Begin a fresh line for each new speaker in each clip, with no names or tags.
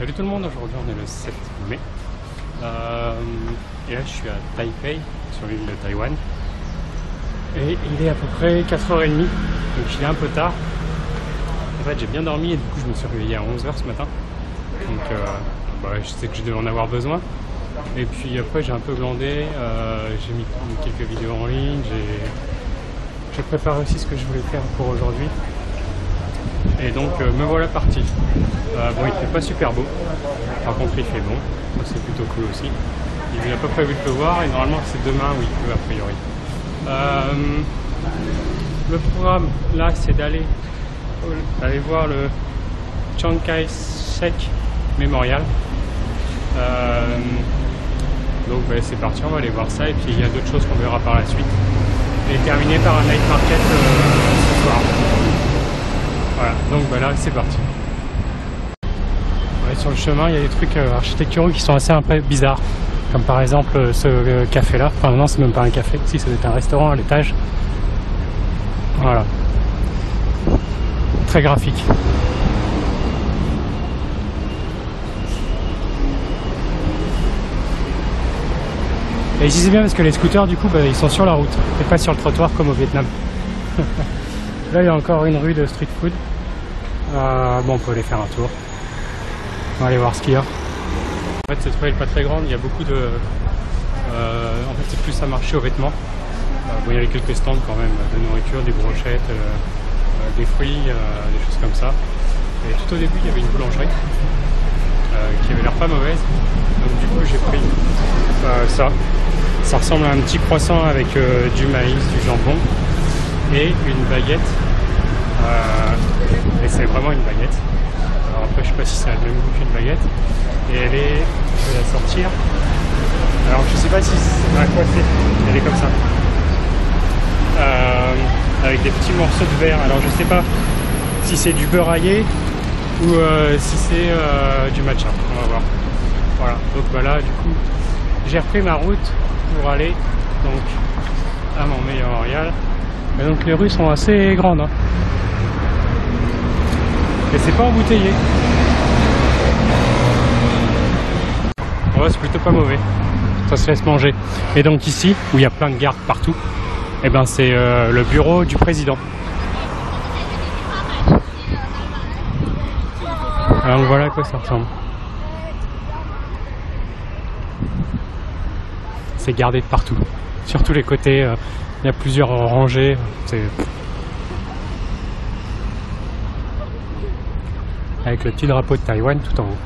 Salut tout le monde, aujourd'hui on est le 7 mai et là je suis à Taipei, sur l'île de Taïwan, et il est à peu près 4h30, donc il est un peu tard. En fait j'ai bien dormi et du coup je me suis réveillé à 11h ce matin, donc je sais que je devais en avoir besoin. Et puis après j'ai un peu glandé, j'ai mis quelques vidéos en ligne, j'ai préparé aussi ce que je voulais faire pour aujourd'hui. Et donc me voilà parti. Bon, il fait pas super beau, par contre il fait bon, c'est plutôt cool aussi. Il n'a pas prévu de pleuvoir et normalement c'est demain où il pleut a priori. Le programme là c'est d'aller voir le Chiang Kai-shek Memorial. Donc c'est parti, on va aller voir ça et puis il y a d'autres choses qu'on verra par la suite. Et terminer par un night market ce soir. Voilà, donc là c'est parti. Ouais, sur le chemin il y a des trucs architecturaux qui sont assez un peu bizarres, comme par exemple ce café là, enfin non c'est même pas un café, si ça doit être un restaurant à l'étage. Voilà, très graphique. Et ici c'est bien parce que les scooters du coup ils sont sur la route et pas sur le trottoir comme au Vietnam. Là il y a encore une rue de street food. Bon, on peut aller faire un tour. On va aller voir ce qu'il y a. En fait cette rue n'est pas très grande, il y a beaucoup de... en fait c'est plus un marché aux vêtements. Bon, il y avait quelques stands quand même de nourriture, des brochettes, des fruits, des choses comme ça. Et tout au début il y avait une boulangerie qui avait l'air pas mauvaise. Donc du coup j'ai pris ça. Ça ressemble à un petit croissant avec du maïs, du jambon et une baguette. Et c'est vraiment une baguette. Alors après je sais pas si ça a le même goût qu'une baguette. Et elle est... je vais la sortir. Alors je sais pas si c'est à quoi c'est. Elle est comme ça. Avec des petits morceaux de verre. Alors je sais pas si c'est du beurre aillé ou si c'est du matcha. On va voir. Voilà. Donc là du coup j'ai repris ma route pour aller donc à mon mémorial. Et donc les rues sont assez grandes. Hein. Et c'est pas embouteillé. En vrai c'est plutôt pas mauvais. Ça se laisse manger. Et donc ici, où il y a plein de gardes partout, et ben c'est le bureau du président. Alors voilà à quoi ça ressemble. C'est gardé de partout. Sur tous les côtés, il y a plusieurs rangées. Avec le petit drapeau de Taïwan tout en haut.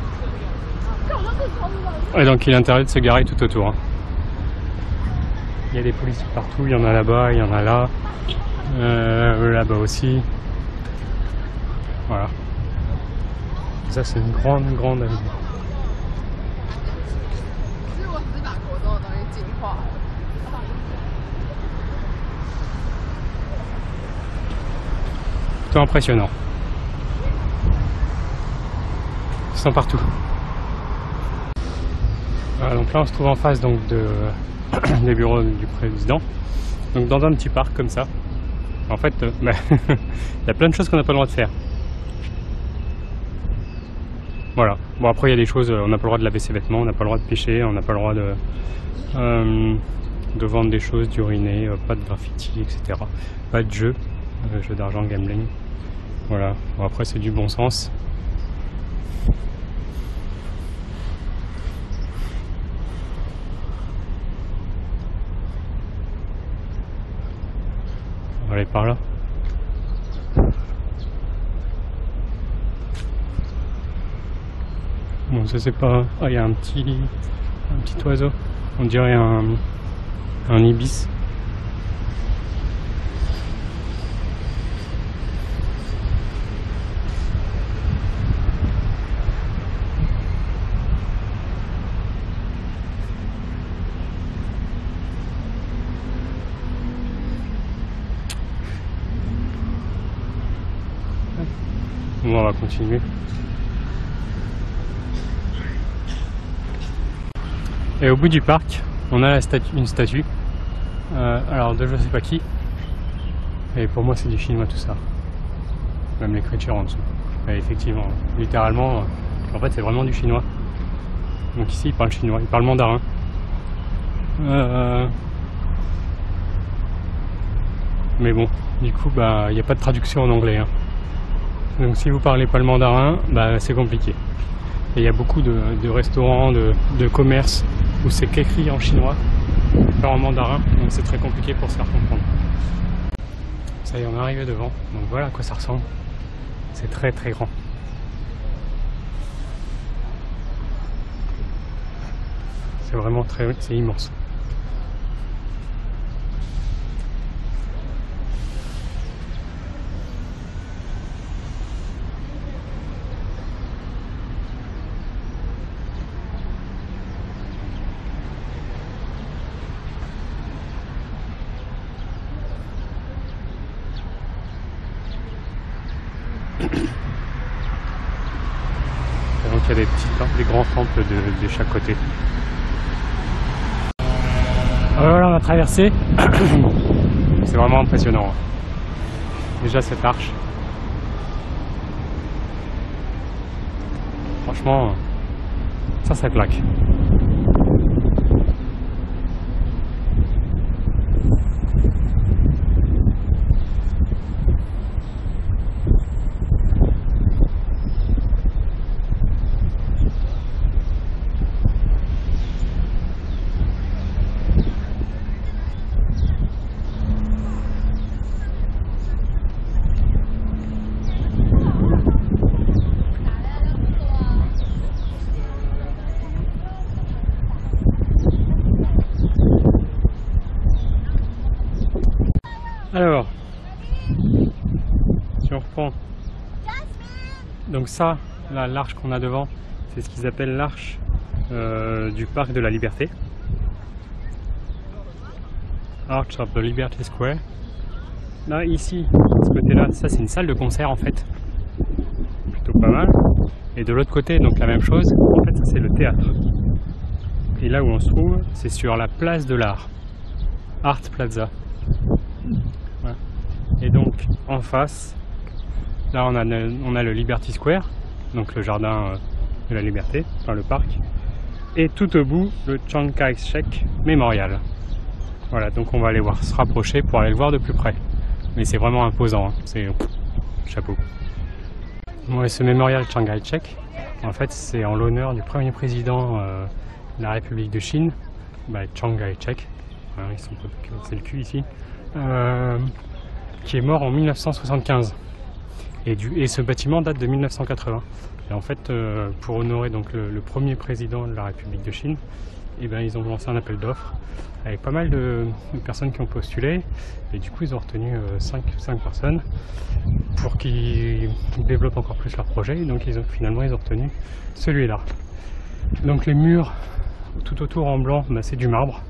Et donc il est interdit de se garer tout autour. Il y a des policiers partout, il y en a là-bas, il y en a là, là-bas aussi. Voilà. Ça c'est une grande avenue. Plutôt impressionnant. Ils sont partout. Voilà, donc là on se trouve en face donc des bureaux du président, donc dans un petit parc comme ça. En fait il y a plein de choses qu'on n'a pas le droit de faire. Voilà, bon après il y a des choses, on n'a pas le droit de laver ses vêtements, on n'a pas le droit de pêcher, on n'a pas le droit de vendre des choses, d'uriner, pas de graffiti, etc. Pas de jeu d'argent, gambling. Voilà, bon, après c'est du bon sens. On va aller par là. Bon, ça c'est pas... Ah, il y a un petit oiseau. On dirait un ibis. Bon, on va continuer. Et au bout du parc, on a une statue. Alors de je sais pas qui. Et pour moi c'est du chinois tout ça. Même l'écriture en dessous. Et effectivement, littéralement, qu'en fait c'est vraiment du chinois. Donc ici ils parlent chinois, ils parlent mandarin. Mais bon, du coup il n'y a pas de traduction en anglais. Hein. Donc si vous parlez pas le mandarin, c'est compliqué. Et il y a beaucoup de restaurants, de commerces où c'est qu'écrit en chinois, pas en mandarin, donc c'est très compliqué pour se faire comprendre. Ça y est, on est arrivé devant, donc voilà à quoi ça ressemble. C'est très très grand. C'est vraiment c'est immense. Et donc il y a des grands temples de chaque côté. Voilà, on a traversé. C'est vraiment impressionnant. Déjà cette arche. Franchement, ça claque. Alors, si on reprend, donc ça, là, l'arche qu'on a devant, c'est ce qu'ils appellent l'arche du parc de la Liberté. Arch of the Liberty Square. Là, ici, de ce côté-là, ça c'est une salle de concert en fait. Plutôt pas mal. Et de l'autre côté, donc la même chose, en fait ça c'est le théâtre. Et là où on se trouve, c'est sur la place de l'art. Art Plaza. Voilà. Et donc en face, là on a le Liberty Square, donc le jardin de la Liberté, enfin le parc. Et tout au bout, le Chiang Kai-shek Memorial. Voilà, donc on va aller se rapprocher pour aller le voir de plus près. Mais c'est vraiment imposant, hein. C'est chapeau. Ouais, ce mémorial Chiang Kai-shek, en fait, c'est en l'honneur du premier président de la République de Chine, Chiang Kai-shek. Hein, ils sont c'est le cul ici, qui est mort en 1975. Et ce bâtiment date de 1980. Et en fait, pour honorer donc le premier président de la République de Chine, ils ont lancé un appel d'offres avec pas mal de personnes qui ont postulé, et du coup ils ont retenu 5 personnes pour qu'ils développent encore plus leur projet, et donc finalement ils ont retenu celui-là. Donc les murs tout autour en blanc, c'est du marbre.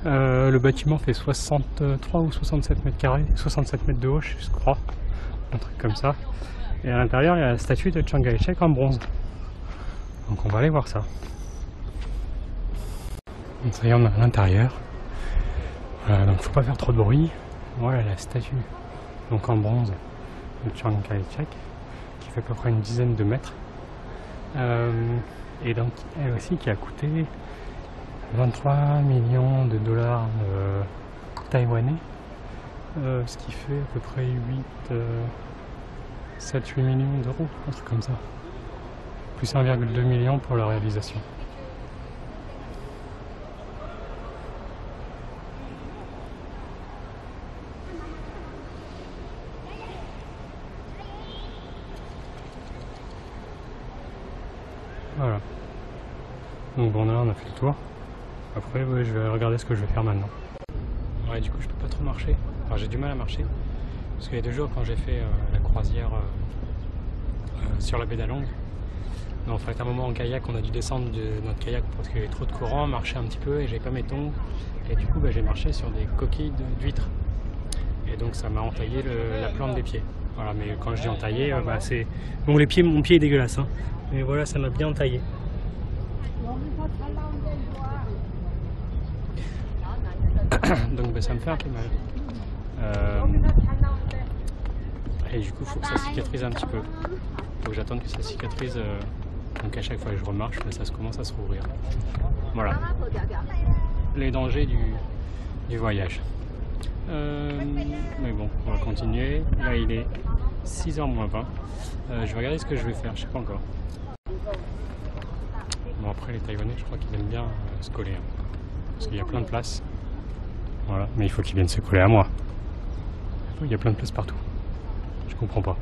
Le bâtiment fait 63 ou 67 mètres carrés, 67 mètres de haut je crois, un truc comme ça, et à l'intérieur il y a la statue de Chiang Kai-shek en bronze. Donc on va aller voir ça. Donc ça y est, on est à l'intérieur. Voilà, donc faut pas faire trop de bruit. Voilà la statue, donc en bronze, de Chiang Kai-shek, qui fait à peu près une dizaine de mètres. Et donc elle aussi qui a coûté 23 millions de dollars taïwanais, ce qui fait à peu près 7-8 millions d'euros, un truc comme ça. Plus 1,2 million pour la réalisation. Voilà. Donc bon, là on a fait le tour. Après, je vais regarder ce que je vais faire maintenant. Ouais, du coup, je peux pas trop marcher. Enfin, j'ai du mal à marcher. Parce qu'il y a 2 jours, quand j'ai fait la croisière sur la baie d'Along, en fait, à un moment en kayak, on a dû descendre de notre kayak parce qu'il y avait trop de courant, marcher un petit peu et j'avais pas mes tongs. Et du coup, j'ai marché sur des coquilles d'huîtres. Et donc, ça m'a entaillé la plante des pieds. Voilà, mais quand je dis entaillé, c'est... Bon, mon pied est dégueulasse, hein. Mais voilà, ça m'a bien entaillé. Donc ça me fait un peu mal. Et du coup, il faut que ça cicatrise un petit peu. Il faut que j'attende que ça cicatrise Donc à chaque fois que je remarche, ça commence à se rouvrir. Voilà. Les dangers du voyage. Mais bon, on va continuer. Là il est 6h moins 20. Je vais regarder ce que je vais faire, je sais pas encore. Bon après les Taïwanais je crois qu'ils aiment bien se coller. Hein, parce qu'il y a plein de places. Voilà, mais il faut qu'ils viennent se coller à moi. Il y a plein de places partout. Je comprends pas.